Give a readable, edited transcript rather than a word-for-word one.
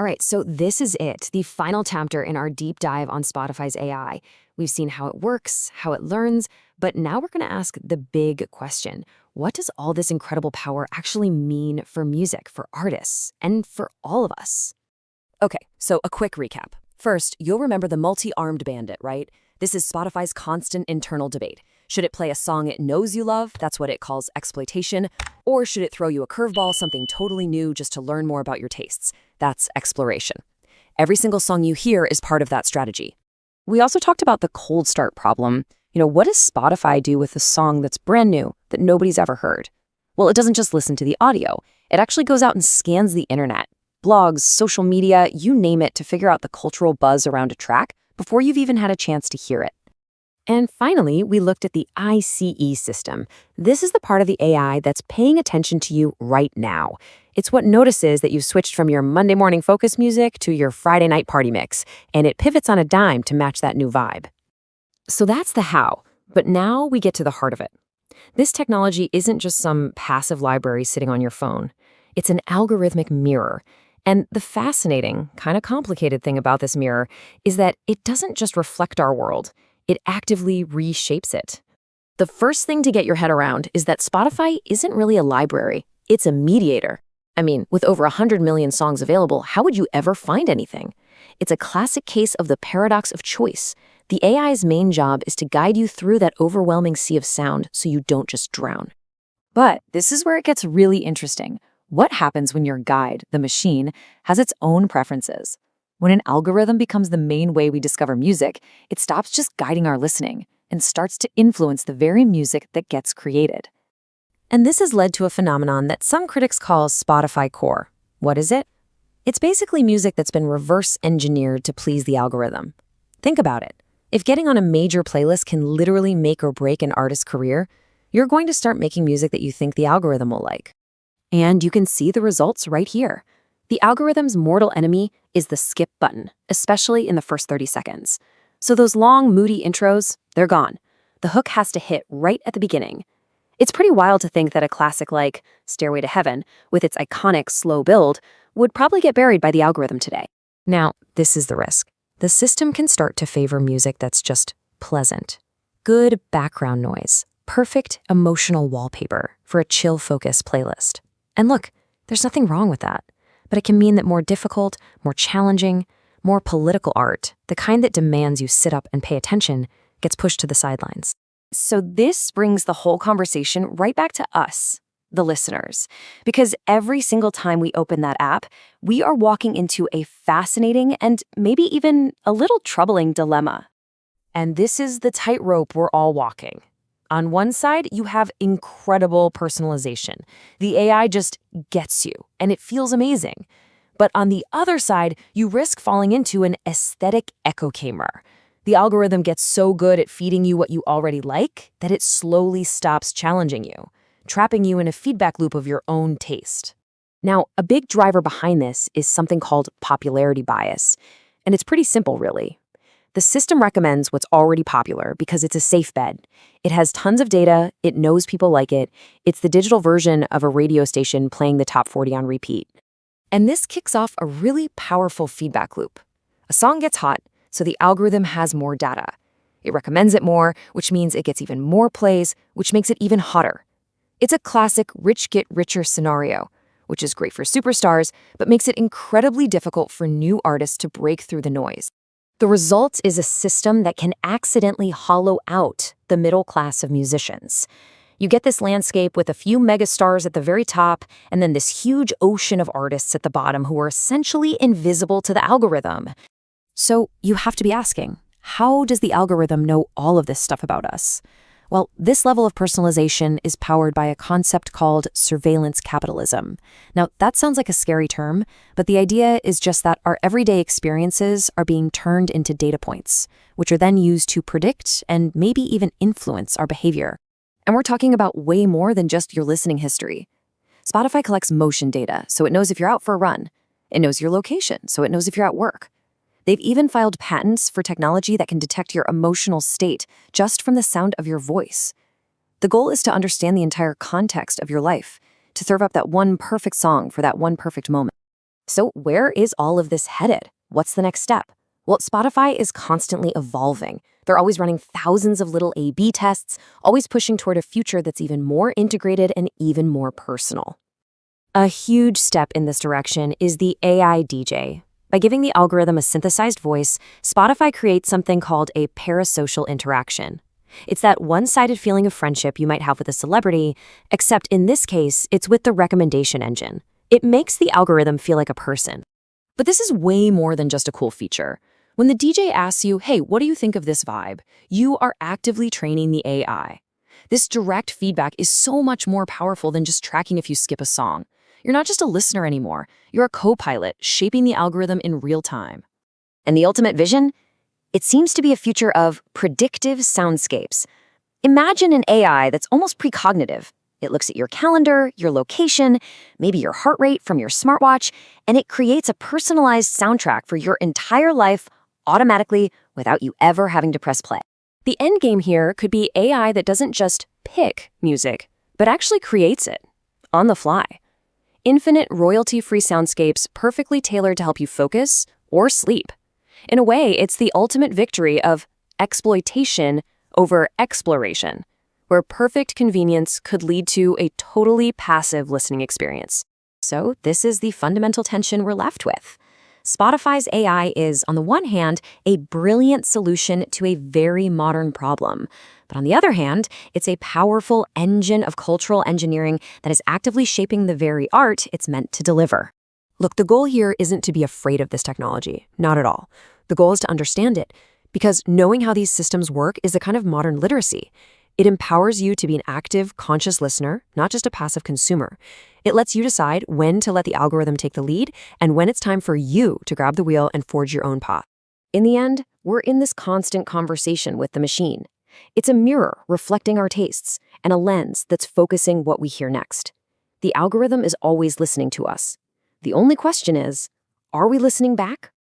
All right, so this is it, the final chapter in our deep dive on Spotify's AI. We've seen how it works, how it learns, but now we're going to ask the big question. What does all this incredible power actually mean for music, for artists, and for all of us? Okay, so a quick recap. First, you'll remember the multi-armed bandit, right? This is Spotify's constant internal debate. Should it play a song it knows you love? That's what it calls exploitation. Or should it throw you a curveball, something totally new just to learn more about your tastes? That's exploration. Every single song you hear is part of that strategy. We also talked about the cold start problem. What does Spotify do with a song that's brand new, that nobody's ever heard? Well, it doesn't just listen to the audio. It actually goes out and scans the internet, blogs, social media, you name it, to figure out the cultural buzz around a track before you've even had a chance to hear it. And finally, we looked at the ICE system. This is the part of the AI that's paying attention to you right now. It's what notices that you've switched from your Monday morning focus music to your Friday night party mix, and it pivots on a dime to match that new vibe. So that's the how, but now we get to the heart of it. This technology isn't just some passive library sitting on your phone. It's an algorithmic mirror. And the fascinating, kind of complicated thing about this mirror is that it doesn't just reflect our world. It actively reshapes it. The first thing to get your head around is that Spotify isn't really a library. It's a mediator. I mean, with over 100 million songs available, how would you ever find anything? It's a classic case of the paradox of choice. The AI's main job is to guide you through that overwhelming sea of sound so you don't just drown. But this is where it gets really interesting. What happens when your guide, the machine, has its own preferences? When an algorithm becomes the main way we discover music, it stops just guiding our listening and starts to influence the very music that gets created. And this has led to a phenomenon that some critics call Spotifycore. What is it? It's basically music that's been reverse engineered to please the algorithm. Think about it. If getting on a major playlist can literally make or break an artist's career, you're going to start making music that you think the algorithm will like. And you can see the results right here. The algorithm's mortal enemy is the skip button, especially in the first 30 seconds. So those long, moody intros, they're gone. The hook has to hit right at the beginning. It's pretty wild to think that a classic like Stairway to Heaven, with its iconic slow build, would probably get buried by the algorithm today. Now, this is the risk. The system can start to favor music that's just pleasant. Good background noise. Perfect emotional wallpaper for a chill-focused playlist. And look, there's nothing wrong with that. But it can mean that more difficult, more challenging, more political art, the kind that demands you sit up and pay attention, gets pushed to the sidelines. So this brings the whole conversation right back to us, the listeners. Because every single time we open that app, we are walking into a fascinating and maybe even a little troubling dilemma. And this is the tightrope we're all walking. On one side, you have incredible personalization. The AI just gets you, and it feels amazing. But on the other side, you risk falling into an aesthetic echo chamber. The algorithm gets so good at feeding you what you already like that it slowly stops challenging you, trapping you in a feedback loop of your own taste. Now, a big driver behind this is something called popularity bias. And it's pretty simple, really. The system recommends what's already popular because it's a safe bet. It has tons of data, it knows people like it, it's the digital version of a radio station playing the top 40 on repeat. And this kicks off a really powerful feedback loop. A song gets hot, so the algorithm has more data. It recommends it more, which means it gets even more plays, which makes it even hotter. It's a classic rich get richer scenario, which is great for superstars, but makes it incredibly difficult for new artists to break through the noise. The result is a system that can accidentally hollow out the middle class of musicians. You get this landscape with a few megastars at the very top, and then this huge ocean of artists at the bottom who are essentially invisible to the algorithm. So you have to be asking, how does the algorithm know all of this stuff about us? Well, this level of personalization is powered by a concept called surveillance capitalism. Now, that sounds like a scary term, but the idea is just that our everyday experiences are being turned into data points, which are then used to predict and maybe even influence our behavior. And we're talking about way more than just your listening history. Spotify collects motion data, so it knows if you're out for a run. It knows your location, so it knows if you're at work. They've even filed patents for technology that can detect your emotional state just from the sound of your voice. The goal is to understand the entire context of your life, to serve up that one perfect song for that one perfect moment. So where is all of this headed? What's the next step? Well, Spotify is constantly evolving. They're always running thousands of little A/B tests, always pushing toward a future that's even more integrated and even more personal. A huge step in this direction is the AI DJ. By giving the algorithm a synthesized voice, Spotify creates something called a parasocial interaction. It's that one-sided feeling of friendship you might have with a celebrity, except in this case, it's with the recommendation engine. It makes the algorithm feel like a person. But this is way more than just a cool feature. When the DJ asks you, hey, what do you think of this vibe? You are actively training the AI. This direct feedback is so much more powerful than just tracking if you skip a song. You're not just a listener anymore. You're a co-pilot shaping the algorithm in real time. And the ultimate vision? It seems to be a future of predictive soundscapes. Imagine an AI that's almost precognitive. It looks at your calendar, your location, maybe your heart rate from your smartwatch, and it creates a personalized soundtrack for your entire life automatically without you ever having to press play. The end game here could be AI that doesn't just pick music, but actually creates it on the fly. Infinite royalty-free soundscapes perfectly tailored to help you focus or sleep. In a way, it's the ultimate victory of exploitation over exploration, where perfect convenience could lead to a totally passive listening experience. So this is the fundamental tension we're left with. Spotify's AI is, on the one hand, a brilliant solution to a very modern problem. But on the other hand, it's a powerful engine of cultural engineering that is actively shaping the very art it's meant to deliver. Look, the goal here isn't to be afraid of this technology. Not at all. The goal is to understand it, because knowing how these systems work is a kind of modern literacy. It empowers you to be an active, conscious listener, not just a passive consumer. It lets you decide when to let the algorithm take the lead and when it's time for you to grab the wheel and forge your own path. In the end, we're in this constant conversation with the machine. It's a mirror reflecting our tastes and a lens that's focusing what we hear next. The algorithm is always listening to us. The only question is, are we listening back?